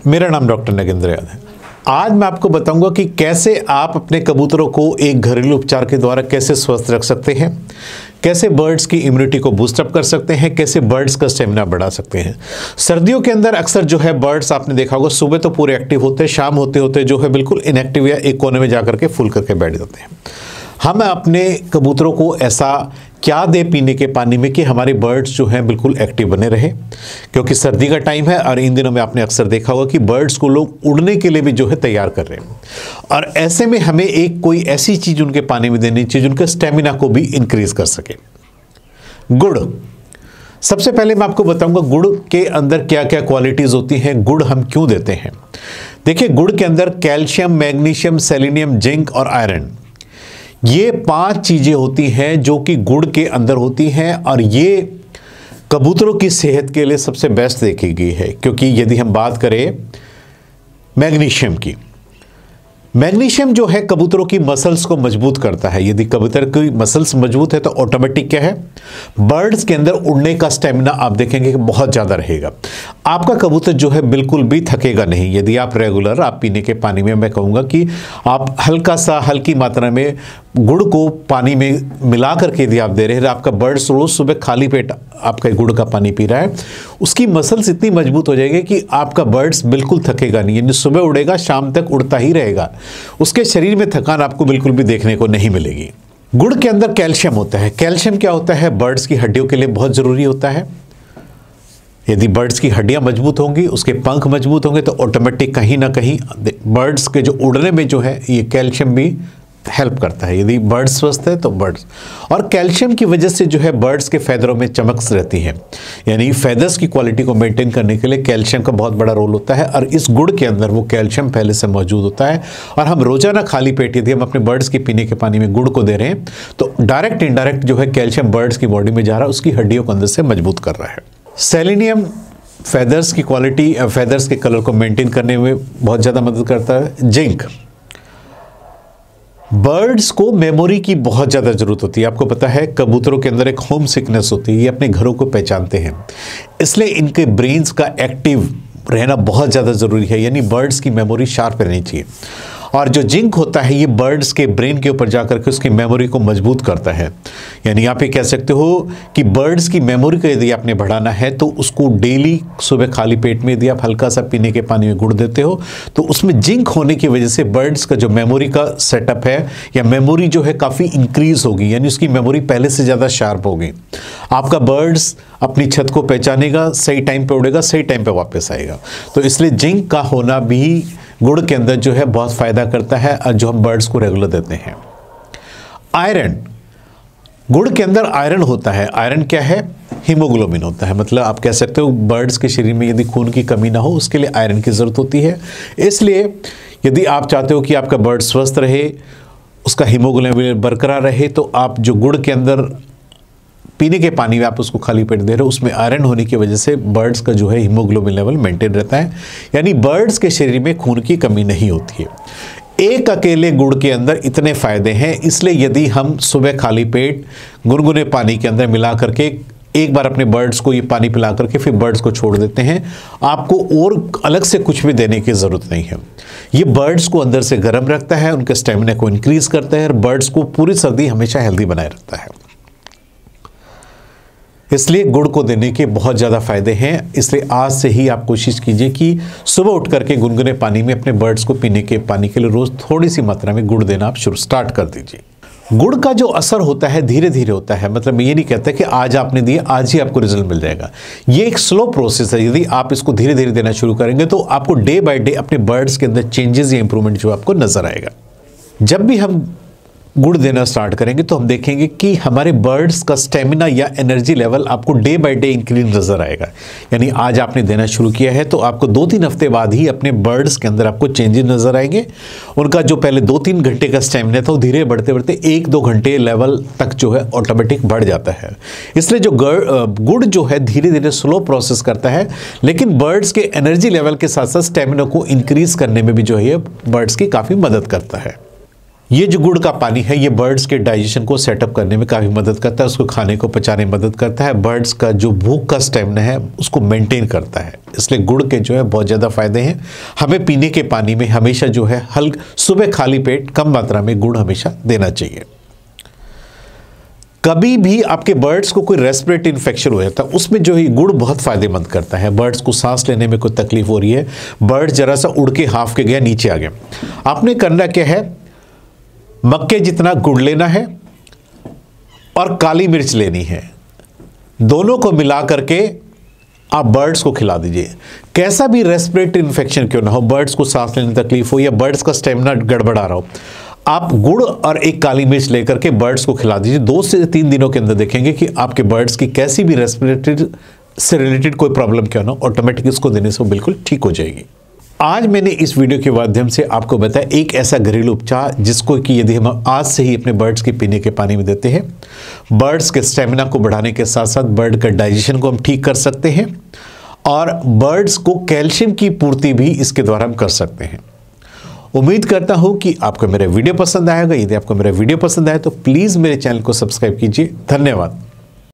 मेरा नाम डॉक्टर नगेंद्र यादव है। आज मैं आपको बताऊंगा कि कैसे आप अपने कबूतरों को एक घरेलू उपचार के द्वारा कैसे स्वस्थ रख सकते हैं, कैसे बर्ड्स की इम्यूनिटी को बूस्टअप कर सकते हैं, कैसे बर्ड्स का स्टेमिना बढ़ा सकते हैं। सर्दियों के अंदर अक्सर जो है बर्ड्स आपने देखा होगा सुबह तो पूरे एक्टिव होते हैं, शाम होते होते जो है बिल्कुल इनएक्टिव या एक कोने में जाकर के फुल करके बैठ जाते हैं। हम अपने कबूतरों को ऐसा क्या दे पीने के पानी में कि हमारे बर्ड्स जो हैं बिल्कुल एक्टिव बने रहे, क्योंकि सर्दी का टाइम है और इन दिनों में आपने अक्सर देखा होगा कि बर्ड्स को लोग उड़ने के लिए भी जो है तैयार कर रहे हैं। और ऐसे में हमें एक कोई ऐसी चीज़ उनके पानी में देनी चाहिए जिनके स्टेमिना को भी इंक्रीज कर सके। गुड़। सबसे पहले मैं आपको बताऊंगा गुड़ के अंदर क्या क्या क्वालिटीज़ होती हैं, गुड़ हम क्यों देते हैं। देखिए, गुड़ के अंदर कैल्शियम, मैग्नीशियम, सेलेनियम, जिंक और आयरन, ये 5 चीज़ें होती हैं जो कि गुड़ के अंदर होती हैं और ये कबूतरों की सेहत के लिए सबसे बेस्ट देखी गई है। क्योंकि यदि हम बात करें मैग्नीशियम की, मैग्नीशियम जो है कबूतरों की मसल्स को मजबूत करता है। यदि कबूतर की मसल्स मजबूत है तो ऑटोमेटिक क्या है, बर्ड्स के अंदर उड़ने का स्टेमिना आप देखेंगे कि बहुत ज़्यादा रहेगा। आपका कबूतर जो है बिल्कुल भी थकेगा नहीं। यदि आप रेगुलर आप पीने के पानी में, मैं कहूँगा कि आप हल्की मात्रा में गुड़ को पानी में मिला करके यदि आप दे रहे हैं, आपका बर्ड्स रोज़ सुबह खाली पेट आपका गुड़ का पानी पी रहा है, उसकी मसल्स इतनी मजबूत हो जाएगी कि आपका बर्ड्स बिल्कुल थकेगा नहीं। यानी सुबह उड़ेगा, शाम तक उड़ता ही रहेगा, उसके शरीर में थकान आपको बिल्कुल भी देखने को नहीं मिलेगी। गुड़ के अंदर कैल्शियम होता है। कैल्शियम क्या होता है, बर्ड्स की हड्डियों के लिए बहुत ज़रूरी होता है। यदि बर्ड्स की हड्डियां मजबूत होंगी, उसके पंख मजबूत होंगे तो ऑटोमेटिक कहीं ना कहीं बर्ड्स के जो उड़ने में जो है ये कैल्शियम भी हेल्प करता है। यदि बर्ड्स स्वस्थ है तो बर्ड्स, और कैल्शियम की वजह से जो है बर्ड्स के फैदरों में चमक रहती है। यानी फैदर्स की क्वालिटी को मेंटेन करने के लिए कैल्शियम का बहुत बड़ा रोल होता है और इस गुड़ के अंदर वो कैल्शियम पहले से मौजूद होता है। और हम रोजाना खाली पेट यदि हम अपने बर्ड्स के पीने के पानी में गुड़ को दे रहे हैं तो डायरेक्ट इनडायरेक्ट जो है कैल्शियम बर्ड्स की बॉडी में जा रहा है, उसकी हड्डियों को अंदर से मजबूत कर रहा है। सेलेनियम फैदर्स की क्वालिटी, फैदर्स के कलर को मेंटेन करने में बहुत ज़्यादा मदद करता है। जिंक, बर्ड्स को मेमोरी की बहुत ज़्यादा ज़रूरत होती है। आपको पता है कबूतरों के अंदर एक होम सिकनेस होती है, ये अपने घरों को पहचानते हैं, इसलिए इनके ब्रेन्स का एक्टिव रहना बहुत ज़्यादा ज़रूरी है। यानी बर्ड्स की मेमोरी शार्प रहनी चाहिए। और जो जिंक होता है ये बर्ड्स के ब्रेन के ऊपर जाकर के उसकी मेमोरी को मजबूत करता है। यानी आप ये कह सकते हो कि बर्ड्स की मेमोरी को यदि आपने बढ़ाना है तो उसको डेली सुबह खाली पेट में यदि आप हल्का सा पीने के पानी में गुड़ देते हो तो उसमें जिंक होने की वजह से बर्ड्स का जो मेमोरी का सेटअप है या मेमोरी जो है काफ़ी इंक्रीज होगी। यानी उसकी मेमोरी पहले से ज़्यादा शार्प होगी। आपका बर्ड्स अपनी छत को पहचानेगा, सही टाइम पे उड़ेगा, सही टाइम पे वापस आएगा। तो इसलिए जिंक का होना भी गुड़ के अंदर जो है बहुत फ़ायदा करता है और जो हम बर्ड्स को रेगुलर देते हैं। आयरन, गुड़ के अंदर आयरन होता है। आयरन क्या है, हीमोग्लोबिन होता है। मतलब आप कह सकते हो बर्ड्स के शरीर में यदि खून की कमी ना हो उसके लिए आयरन की ज़रूरत होती है। इसलिए यदि आप चाहते हो कि आपका बर्ड स्वस्थ रहे, उसका हीमोग्लोबिन बरकरार रहे, तो आप जो गुड़ के अंदर पीने के पानी में आप उसको खाली पेट दे रहे हो, उसमें आयरन होने की वजह से बर्ड्स का जो है हीमोग्लोबिन लेवल मेंटेन रहता है। यानी बर्ड्स के शरीर में खून की कमी नहीं होती है। एक अकेले गुड़ के अंदर इतने फ़ायदे हैं, इसलिए यदि हम सुबह खाली पेट गुनगुने पानी के अंदर मिला करके एक बार अपने बर्ड्स को ये पानी पिला करके फिर बर्ड्स को छोड़ देते हैं, आपको और अलग से कुछ भी देने की ज़रूरत नहीं है। ये बर्ड्स को अंदर से गर्म रखता है, उनके स्टेमिना को इंक्रीज करता है और बर्ड्स को पूरी सर्दी हमेशा हेल्दी बनाए रखता है। इसलिए गुड़ को देने के बहुत ज़्यादा फायदे हैं। इसलिए आज से ही आप कोशिश कीजिए कि सुबह उठ करके गुनगुने पानी में अपने बर्ड्स को पीने के पानी के लिए रोज़ थोड़ी सी मात्रा में गुड़ देना आप स्टार्ट कर दीजिए। गुड़ का जो असर होता है धीरे धीरे होता है। मतलब मैं ये नहीं कहता कि आज आपने दिए आज ही आपको रिजल्ट मिल जाएगा। ये एक स्लो प्रोसेस है। यदि आप इसको धीरे धीरे देना शुरू करेंगे तो आपको डे बाय डे अपने बर्ड्स के अंदर चेंजेस या इंप्रूवमेंट जो आपको नजर आएगा। जब भी हम गुड़ देना स्टार्ट करेंगे तो हम देखेंगे कि हमारे बर्ड्स का स्टेमिना या एनर्जी लेवल आपको डे बाय डे इंक्रीज नजर आएगा। यानी आज आपने देना शुरू किया है तो आपको 2-3 हफ्ते बाद ही अपने बर्ड्स के अंदर आपको चेंजेस नजर आएंगे। उनका जो पहले 2-3 घंटे का स्टेमिना था वो धीरे बढ़ते बढ़ते 1-2 घंटे लेवल तक जो है ऑटोमेटिक बढ़ जाता है। इसलिए जो गुड़ जो है धीरे धीरे स्लो प्रोसेस करता है, लेकिन बर्ड्स के एनर्जी लेवल के साथ साथ स्टेमिना को इंक्रीज करने में भी जो है बर्ड्स की काफ़ी मदद करता है। ये जो गुड़ का पानी है ये बर्ड्स के डाइजेशन को सेटअप करने में काफ़ी मदद करता है, उसको खाने को पचाने में मदद करता है, बर्ड्स का जो भूख का स्टेमिना है उसको मेंटेन करता है। इसलिए गुड़ के जो है बहुत ज़्यादा फायदे हैं। हमें पीने के पानी में हमेशा जो है सुबह खाली पेट कम मात्रा में गुड़ हमेशा देना चाहिए। कभी भी आपके बर्ड्स को कोई रेस्पिरेटरी इन्फेक्शन हो जाता है उसमें जो है गुड़ बहुत फायदेमंद करता है। बर्ड्स को सांस लेने में कोई तकलीफ हो रही है, बर्ड जरा सा उड़ के हाफ के गया, नीचे आ गया, आपने करना क्या है, मक्के जितना गुड़ लेना है और काली मिर्च लेनी है, दोनों को मिला करके आप बर्ड्स को खिला दीजिए। कैसा भी रेस्पिरेटरी इन्फेक्शन क्यों ना हो, बर्ड्स को सांस लेने में तकलीफ हो या बर्ड्स का स्टेमिना गड़बड़ा रहा हो, आप गुड़ और एक काली मिर्च लेकर के बर्ड्स को खिला दीजिए। 2 से 3 दिनों के अंदर देखेंगे कि आपके बर्ड्स की कैसी भी रेस्पिरेटरी से रिलेटेड कोई प्रॉब्लम क्यों ना, ऑटोमेटिक इसको देने से वो बिल्कुल ठीक हो जाएगी। आज मैंने इस वीडियो के माध्यम से आपको बताया एक ऐसा घरेलू उपचार जिसको कि यदि हम आज से ही अपने बर्ड्स के पीने के पानी में देते हैं, बर्ड्स के स्टेमिना को बढ़ाने के साथ साथ बर्ड का डाइजेशन को हम ठीक कर सकते हैं और बर्ड्स को कैल्शियम की पूर्ति भी इसके द्वारा हम कर सकते हैं। उम्मीद करता हूं कि आपको मेरा वीडियो पसंद आएगा। यदि आपको मेरा वीडियो पसंद आए तो प्लीज़ मेरे चैनल को सब्सक्राइब कीजिए। धन्यवाद।